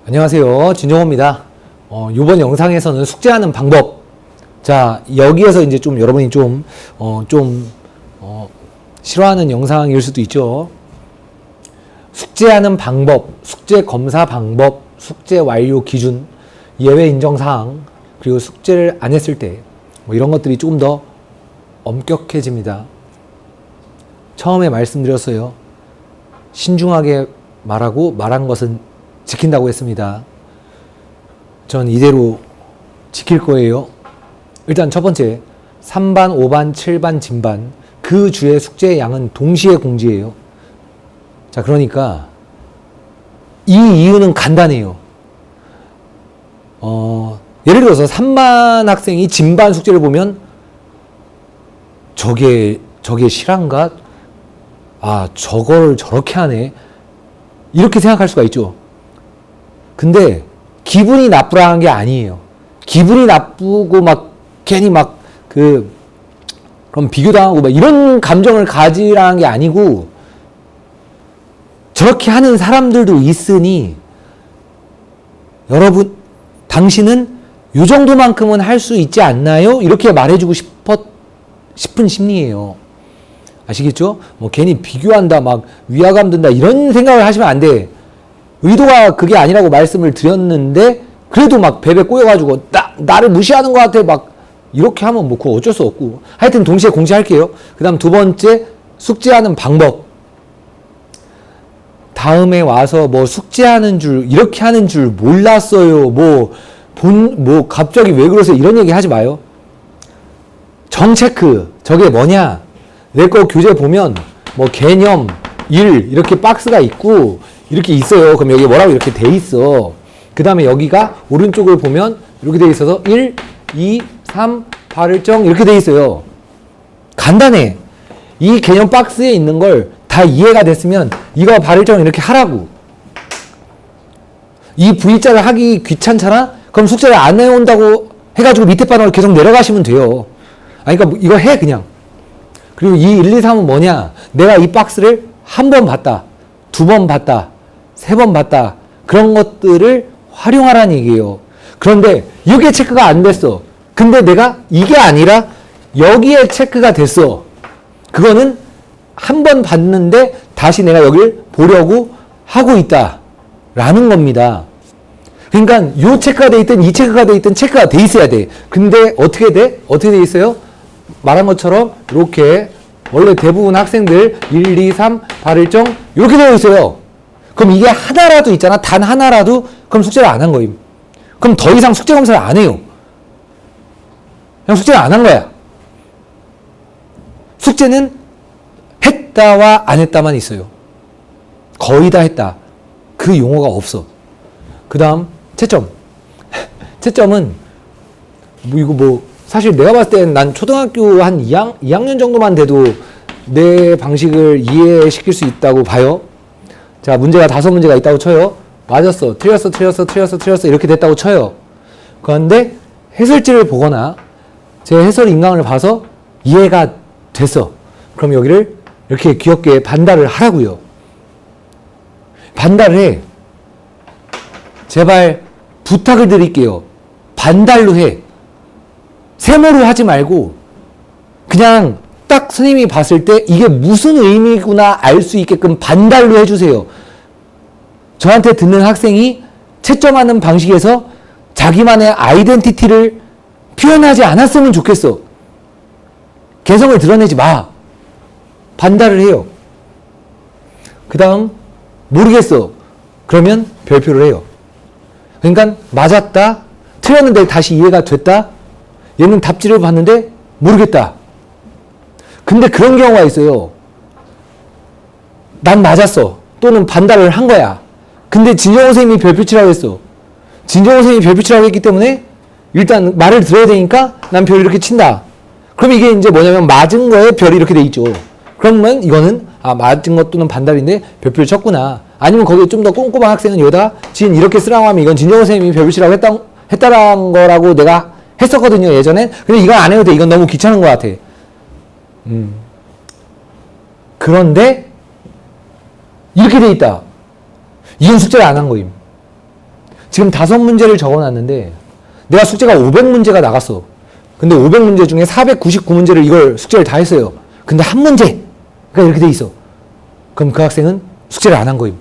안녕하세요. 진정호입니다. 이번 영상에서는 숙제하는 방법. 자, 여기에서 이제 좀 여러분이 싫어하는 영상일 수도 있죠. 숙제하는 방법, 숙제 검사 방법, 숙제 완료 기준, 예외 인정 사항, 그리고 숙제를 안 했을 때, 이런 것들이 조금 더 엄격해집니다. 처음에 말씀드렸어요. 신중하게 말하고 말한 것은 지킨다고 했습니다. 전 이대로 지킬 거예요. 일단 첫 번째, 3반, 5반, 7반, 진반 그 주의 숙제의 양은 동시에 공지해요. 자, 그러니까 이 이유는 간단해요. 예를 들어서 3반 학생이 진반 숙제를 보면 저게 실화인가? 아, 저걸 저렇게 하네. 이렇게 생각할 수가 있죠. 근데 기분이 나쁘라는 게 아니에요. 기분이 나쁘고 괜히 그럼 비교당하고 이런 감정을 가지라는 게 아니고, 저렇게 하는 사람들도 있으니 여러분, 당신은 요 정도만큼은 할 수 있지 않나요? 이렇게 말해주고 싶은 심리예요. 아시겠죠? 괜히 비교한다, 위화감 든다, 이런 생각을 하시면 안 돼. 의도가 그게 아니라고 말씀을 드렸는데, 그래도 베베 꼬여가지고, 나를 무시하는 것 같아. 이렇게 하면 그거 어쩔 수 없고. 하여튼 동시에 공지할게요. 그 다음 두 번째, 숙제하는 방법. 다음에 와서 숙제하는 줄, 이렇게 하는 줄 몰랐어요. 갑자기 왜 그러세요? 이런 얘기 하지 마요. 정체크. 저게 뭐냐? 내 거 교재 보면, 개념, 일, 이렇게 박스가 있고, 이렇게 있어요. 그럼 여기 뭐라고 이렇게 돼 있어. 그 다음에 여기가 오른쪽을 보면 이렇게 돼 있어서 1, 2, 3, 발을정 이렇게 돼 있어요. 간단해. 이 개념 박스에 있는 걸 다 이해가 됐으면 이거 발을정 이렇게 하라고. 이 V자를 하기 귀찮잖아? 그럼 숙제를 안 해온다고 해가지고 밑에 바닥을 계속 내려가시면 돼요. 그러니까 이거 해 그냥. 그리고 이 1, 2, 3은 뭐냐? 내가 이 박스를 한 번 봤다. 두 번 봤다. 세 번 봤다. 그런 것들을 활용하라는 얘기예요. 그런데 이게 체크가 안 됐어. 근데 내가 이게 아니라 여기에 체크가 됐어. 그거는 한 번 봤는데 다시 내가 여기를 보려고 하고 있다. 라는 겁니다. 그러니까 요 체크가 돼 있든 이 체크가 돼 있든 체크가 돼 있어야 돼. 근데 어떻게 돼? 어떻게 돼 있어요? 말한 것처럼 이렇게 원래 대부분 학생들 1, 2, 3, 발일정 이렇게 되어 있어요. 그럼 이게 하나라도 있잖아. 단 하나라도 그럼 숙제를 안 한 거임. 그럼 더 이상 숙제 검사를 안 해요. 그냥 숙제를 안 한 거야. 숙제는 했다와 안 했다만 있어요. 거의 다 했다. 그 용어가 없어. 그 다음 채점. 채점은 사실 내가 봤을 땐 난 초등학교 한 2학년 정도만 돼도 내 방식을 이해시킬 수 있다고 봐요. 자, 문제가 5문제가 있다고 쳐요. 맞았어. 틀렸어. 이렇게 됐다고 쳐요. 그런데 해설지를 보거나 제 해설 인강을 봐서 이해가 됐어. 그럼 여기를 이렇게 귀엽게 반달을 하라고요. 반달을 해. 제발 부탁을 드릴게요. 반달로 해. 세모로 하지 말고 그냥 딱 선생님이 봤을 때 이게 무슨 의미구나 알 수 있게끔 반달로 해주세요. 저한테 듣는 학생이 채점하는 방식에서 자기만의 아이덴티티를 표현하지 않았으면 좋겠어. 개성을 드러내지 마. 반달을 해요. 그 다음 모르겠어. 그러면 별표를 해요. 그러니까 맞았다. 틀렸는데 다시 이해가 됐다. 얘는 답지를 봤는데 모르겠다. 근데 그런 경우가 있어요. 난 맞았어. 또는 반달을 한 거야. 근데 진정호 선생님이 별표 치라고 했어. 진정호 선생님이 별표 치라고 했기 때문에 일단 말을 들어야 되니까 난 별 이렇게 친다. 그럼 이게 이제 뭐냐면 맞은 거에 별이 이렇게 돼 있죠. 그러면 이거는 맞은 것 또는 반달인데 별표를 쳤구나. 아니면 거기에 좀 더 꼼꼼한 학생은 여기다 진 이렇게 쓰라고 하면 이건 진정호 선생님이 별표 치라고 했다라는 거라고 내가 했었거든요, 예전엔. 근데 이건 안 해도 돼. 이건 너무 귀찮은 것 같아. 그런데 이렇게 돼 있다. 이건 숙제를 안 한 거임. 지금 5문제를 적어놨는데 내가 숙제가 500문제가 나갔어. 근데 500문제 중에 499문제를 이걸 숙제를 다 했어요. 근데 한 문제가 이렇게 돼 있어. 그럼 그 학생은 숙제를 안 한 거임.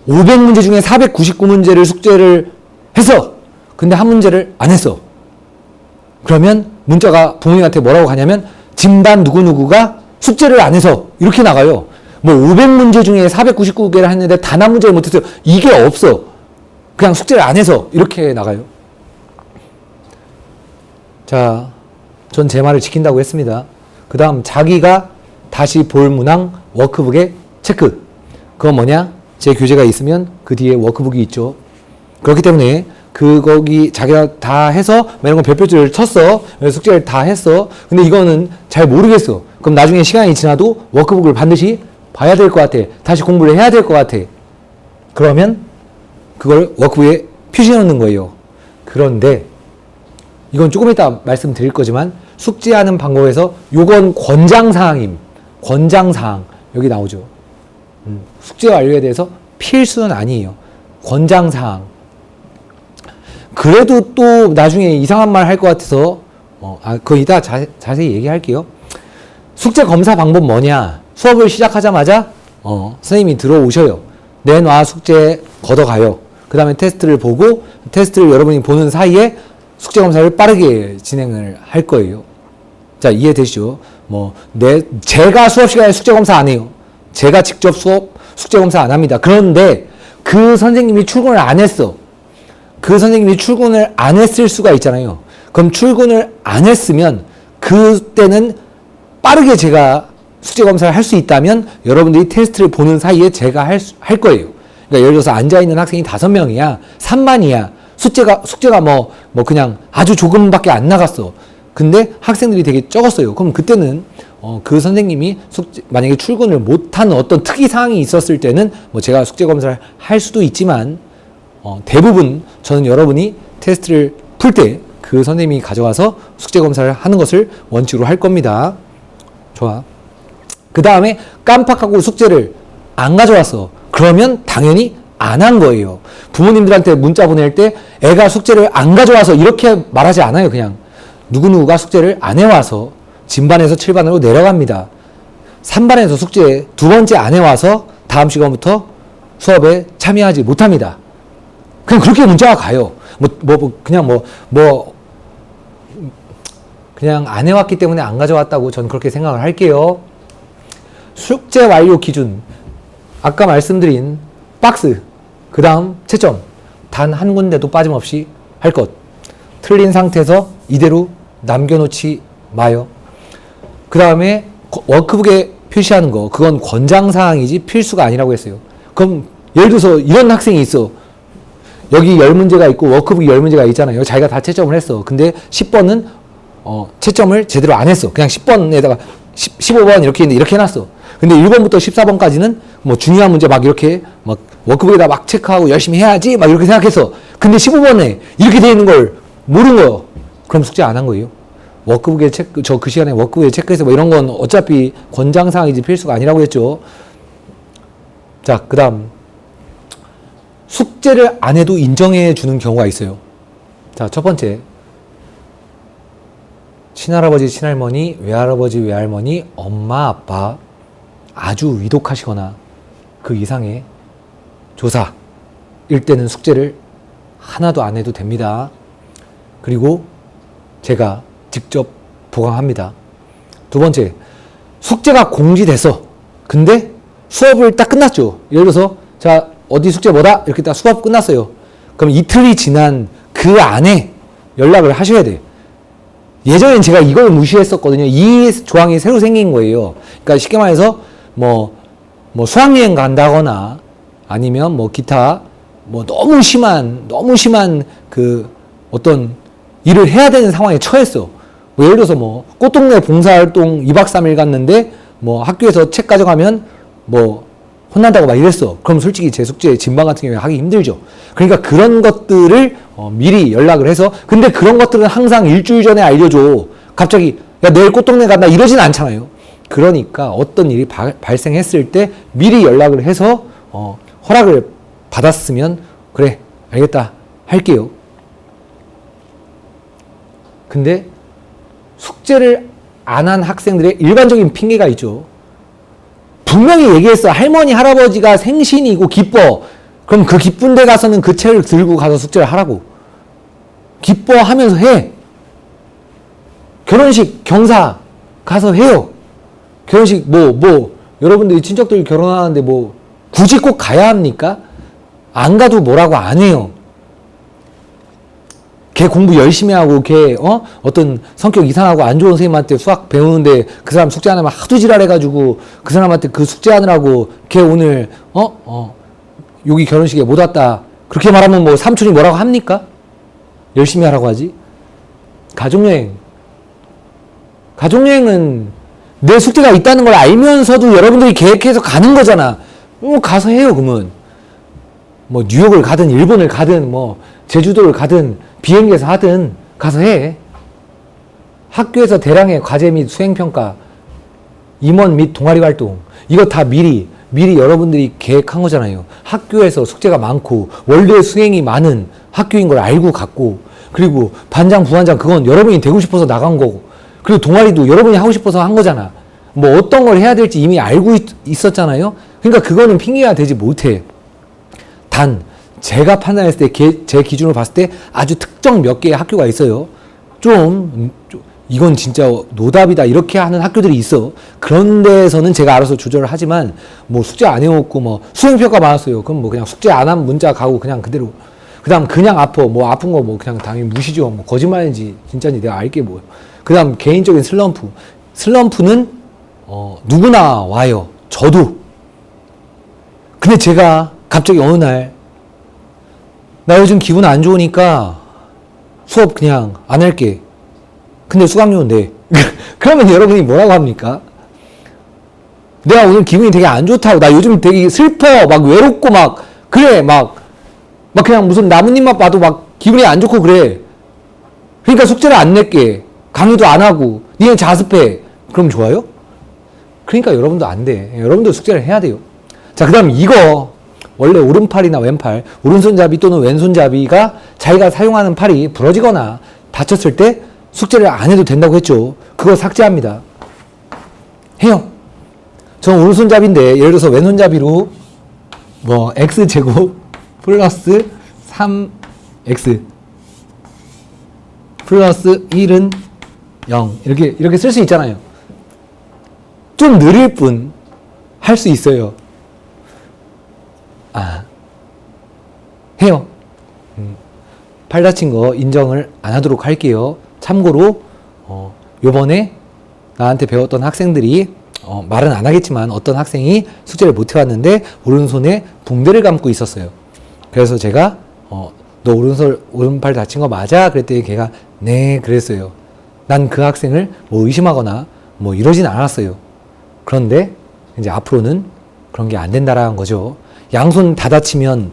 500문제 중에 499문제를 숙제를 했어. 근데 한 문제를 안 했어. 그러면 문자가 부모님한테 뭐라고 가냐면 진반 누구누구가 숙제를 안 해서 이렇게 나가요. 뭐 500문제 중에 499개를 했는데 단 한 문제를 못했어요. 이게 없어. 그냥 숙제를 안 해서 이렇게 나가요. 자, 전 제 말을 지킨다고 했습니다. 그 다음 자기가 다시 볼 문항 워크북에 체크. 그건 뭐냐? 제 교재가 있으면 그 뒤에 워크북이 있죠. 그렇기 때문에 거기 자기가 다 해서 이런 거 별표를 쳤어. 숙제를 다 했어. 근데 이거는 잘 모르겠어. 그럼 나중에 시간이 지나도 워크북을 반드시 봐야 될 것 같아. 다시 공부를 해야 될 것 같아. 그러면 그걸 워크북에 표시해 놓는 거예요. 그런데 이건 조금 이따 말씀드릴 거지만 숙제하는 방법에서 요건 권장사항임. 권장사항. 여기 나오죠. 숙제 완료에 대해서 필수는 아니에요. 권장사항. 그래도 또 나중에 이상한 말 할 것 같아서 그거 이따 자세히 얘기할게요. 숙제 검사 방법 뭐냐? 수업을 시작하자마자 선생님이 들어오셔요. 내놔 숙제 걷어가요. 그 다음에 테스트를 보고 테스트를 여러분이 보는 사이에 숙제 검사를 빠르게 진행을 할 거예요. 자, 이해되시죠? 제가 수업 시간에 숙제 검사 안 해요. 제가 직접 숙제 검사 안 합니다. 그런데 그 선생님이 출근을 안 했어. 그 선생님이 출근을 안 했을 수가 있잖아요. 그럼 출근을 안 했으면 그때는 빠르게 제가 숙제 검사를 할 수 있다면 여러분들이 테스트를 보는 사이에 제가 할 거예요. 그러니까 예를 들어서 앉아있는 학생이 5명이야. 3반이야. 숙제가 그냥 아주 조금밖에 안 나갔어. 근데 학생들이 되게 적었어요. 그럼 그때는 그 선생님이 만약에 출근을 못하는 어떤 특이 사항이 있었을 때는 제가 숙제 검사를 할 수도 있지만 대부분 저는 여러분이 테스트를 풀 때 그 선생님이 가져가서 숙제 검사를 하는 것을 원칙으로 할 겁니다. 좋아. 그 다음에 깜빡하고 숙제를 안 가져왔어. 그러면 당연히 안 한 거예요. 부모님들한테 문자 보낼 때 애가 숙제를 안 가져와서 이렇게 말하지 않아요. 그냥 누구누구가 숙제를 안 해와서 진반에서 7반으로 내려갑니다. 3반에서 숙제 2번째 안 해와서 다음 시간부터 수업에 참여하지 못합니다. 그냥 그렇게 문자가 가요. 그냥 안 해왔기 때문에 안 가져왔다고 저는 그렇게 생각을 할게요. 숙제 완료 기준. 아까 말씀드린 박스. 그 다음 채점. 단 한 군데도 빠짐없이 할 것. 틀린 상태에서 이대로 남겨놓지 마요. 그 다음에 워크북에 표시하는 거. 그건 권장사항이지 필수가 아니라고 했어요. 그럼 예를 들어서 이런 학생이 있어. 여기 10문제가 있고 워크북이 10문제가 있잖아요. 자기가 다 채점을 했어. 근데 10번은 채점을 제대로 안 했어. 그냥 10번에다가 15번 이렇게 있는데 이렇게 해놨어. 근데 1번부터 14번까지는 중요한 문제 이렇게 워크북에다 체크하고 열심히 해야지 이렇게 생각했어. 근데 15번에 이렇게 돼 있는 걸 모르는 거예요. 그럼 숙제 안 한 거예요. 워크북에 그 시간에 워크북에 체크해서 이런 건 어차피 권장사항이지 필수가 아니라고 했죠. 자, 그 다음. 숙제를 안 해도 인정해 주는 경우가 있어요. 자, 첫 번째. 친할아버지, 친할머니, 외할아버지, 외할머니, 엄마, 아빠 아주 위독하시거나 그 이상의 조사일 때는 숙제를 하나도 안 해도 됩니다. 그리고 제가 직접 보강합니다. 두 번째, 숙제가 공지됐어. 근데 수업을 딱 끝났죠. 예를 들어서 자, 어디 숙제 뭐다? 이렇게 딱 수업 끝났어요. 그럼 이틀이 지난 그 안에 연락을 하셔야 돼. 예전엔 제가 이걸 무시했었거든요. 이 조항이 새로 생긴 거예요. 그러니까 쉽게 말해서 수학여행 간다거나 아니면 기타 너무 심한 그 어떤 일을 해야 되는 상황에 처했어. 예를 들어서 꽃동네 봉사활동 2박 3일 갔는데 학교에서 책 가져가면 혼난다고 이랬어. 그럼 솔직히 제 숙제 진방 같은 경우에 하기 힘들죠. 그러니까 그런 것들을 미리 연락을 해서, 근데 그런 것들은 항상 일주일 전에 알려줘. 갑자기 야 내일 꽃동네 간다 이러진 않잖아요. 그러니까 어떤 일이 발생했을 때 미리 연락을 해서 허락을 받았으면 그래 알겠다 할게요. 근데 숙제를 안 한 학생들의 일반적인 핑계가 있죠. 분명히 얘기했어. 할머니 할아버지가 생신이고 기뻐. 그럼 그 기쁜 데 가서는 그 책을 들고 가서 숙제를 하라고. 기뻐하면서 해. 결혼식 경사 가서 해요. 결혼식 여러분들이 친척들 결혼하는데 굳이 꼭 가야 합니까? 안 가도 뭐라고 안 해요. 걔 공부 열심히 하고 걔 어떤 성격 이상하고 안 좋은 선생님한테 수학 배우는데 그 사람 숙제 안 하면 하도 지랄해가지고 그 사람한테 그 숙제하느라고 걔 오늘 여기 결혼식에 못 왔다 그렇게 말하면 삼촌이 뭐라고 합니까? 열심히 하라고 하지. 가족여행은 내 숙제가 있다는 걸 알면서도 여러분들이 계획해서 가는 거잖아. 가서 해요. 그러면 뉴욕을 가든 일본을 가든 제주도를 가든 비행기에서 하든 가서 해. 학교에서 대량의 과제 및 수행평가, 임원 및 동아리 활동 이거 다 미리 여러분들이 계획한 거잖아요. 학교에서 숙제가 많고 월요일 수행이 많은 학교인 걸 알고 갔고, 그리고 반장 부반장 그건 여러분이 되고 싶어서 나간 거고, 그리고 동아리도 여러분이 하고 싶어서 한 거잖아. 어떤 걸 해야 될지 이미 알고 있었잖아요. 그러니까 그거는 핑계가 되지 못해. 단 제가 판단했을 때 제 기준으로 봤을 때 아주 특정 몇 개의 학교가 있어요. 좀 이건 진짜 노답이다 이렇게 하는 학교들이 있어. 그런 데에서는 제가 알아서 조절을 하지만 숙제 안 해놓고 수행평가 많았어요. 그럼 그냥 숙제 안 한 문자 가고 그냥 그대로. 그 다음 그냥 아픈 거 그냥 당연히 무시죠. 거짓말인지 진짜인지 내가 알게 뭐예요. 그 다음 개인적인 슬럼프는 누구나 와요. 저도. 근데 제가 갑자기 어느 날 나 요즘 기분 안 좋으니까 수업 그냥 안 할게. 근데 수강료는 내. 그러면 여러분이 뭐라고 합니까? 내가 오늘 기분이 되게 안 좋다고, 나 요즘 되게 슬퍼, 외롭고 그래, 그냥 무슨 나뭇잎만 봐도 기분이 안 좋고 그래. 그러니까 숙제를 안 낼게. 강의도 안 하고, 니네 자습해. 그럼 좋아요? 그러니까 여러분도 안 돼. 여러분도 숙제를 해야 돼요. 자, 그 다음 이거. 원래 오른팔이나 왼팔, 오른손잡이 또는 왼손잡이가 자기가 사용하는 팔이 부러지거나 다쳤을 때 숙제를 안 해도 된다고 했죠. 그거 삭제합니다. 해요. 저는 오른손잡이인데 예를 들어서 왼손잡이로 x제곱 플러스 3x 플러스 1은 0 이렇게 쓸 수 있잖아요. 좀 느릴 뿐 할 수 있어요. 해요. 팔 다친 거 인정을 안 하도록 할게요. 참고로 요번에 나한테 배웠던 학생들이 말은 안 하겠지만 어떤 학생이 숙제를 못 해왔는데 오른손에 붕대를 감고 있었어요. 그래서 제가 너 오른팔 다친 거 맞아? 그랬더니 걔가 네 그랬어요. 난 그 학생을 의심하거나 이러진 않았어요. 그런데 이제 앞으로는 그런 게 안 된다라는 거죠. 양손 다 다치면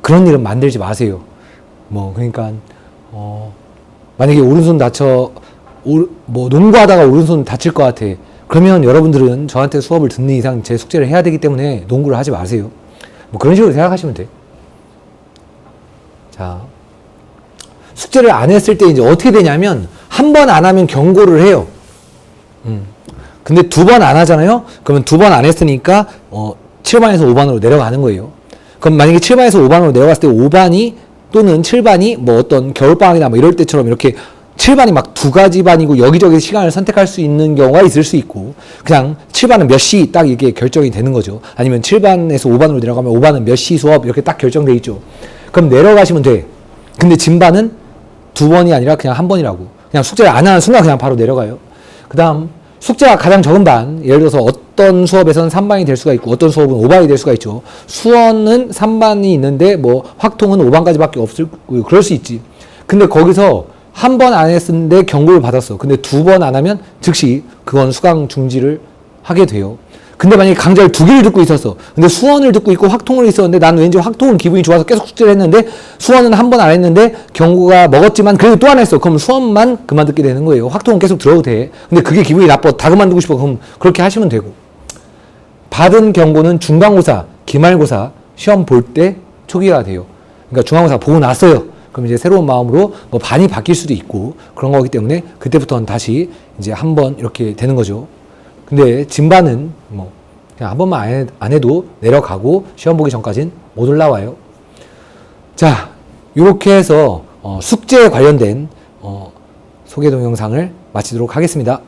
그런 일은 만들지 마세요. 그러니까 만약에 오른손 농구하다가 오른손 다칠 것 같아. 그러면 여러분들은 저한테 수업을 듣는 이상 제 숙제를 해야 되기 때문에 농구를 하지 마세요. 그런 식으로 생각하시면 돼. 자, 숙제를 안 했을 때 이제 어떻게 되냐면 한 번 안 하면 경고를 해요. 근데 두 번 안 하잖아요. 그러면 두 번 안 했으니까 7반에서 5반으로 내려가는 거예요. 그럼 만약에 7반에서 5반으로 내려갔을 때 5반이 또는 7반이 어떤 겨울방학이나 이럴 때처럼 이렇게 7반이 두 가지 반이고 여기저기 시간을 선택할 수 있는 경우가 있을 수 있고, 그냥 7반은 몇 시 딱 이게 결정이 되는 거죠. 아니면 7반에서 5반으로 내려가면 5반은 몇 시 수업 이렇게 딱 결정돼 있죠. 그럼 내려가시면 돼. 근데 진반은 두 번이 아니라 그냥 한 번이라고. 그냥 숙제를 안 하는 순간 그냥 바로 내려가요. 그 다음 숙제가 가장 적은 반, 예를 들어서 어떤 수업에서는 3반이 될 수가 있고 어떤 수업은 5반이 될 수가 있죠. 수원은 3반이 있는데 확통은 5반까지밖에 없을 거고 그럴 수 있지. 근데 거기서 한 번 안 했는데 경고를 받았어. 근데 두 번 안 하면 즉시 그건 수강 중지를 하게 돼요. 근데 만약에 강좌를 두 개를 듣고 있었어. 근데 수원을 듣고 있고 확통을 있었는데 난 왠지 확통은 기분이 좋아서 계속 숙제를 했는데 수원은 한 번 안 했는데 경고가 먹었지만 그래도 또 안 했어. 그럼 수원만 그만 듣게 되는 거예요. 확통은 계속 들어도 돼. 근데 그게 기분이 나빠. 다 그만두고 싶어. 그럼 그렇게 하시면 되고. 받은 경고는 중간고사, 기말고사, 시험 볼 때 초기화가 돼요. 그러니까 중간고사 보고 났어요. 그럼 이제 새로운 마음으로 뭐 반이 바뀔 수도 있고 그런 거기 때문에 그때부터는 다시 이제 한번 이렇게 되는 거죠. 근데 진반은 뭐 그냥 한 번만 안 해도 내려가고 시험 보기 전까지는 못 올라와요. 자, 이렇게 해서 숙제에 관련된 소개 동영상을 마치도록 하겠습니다.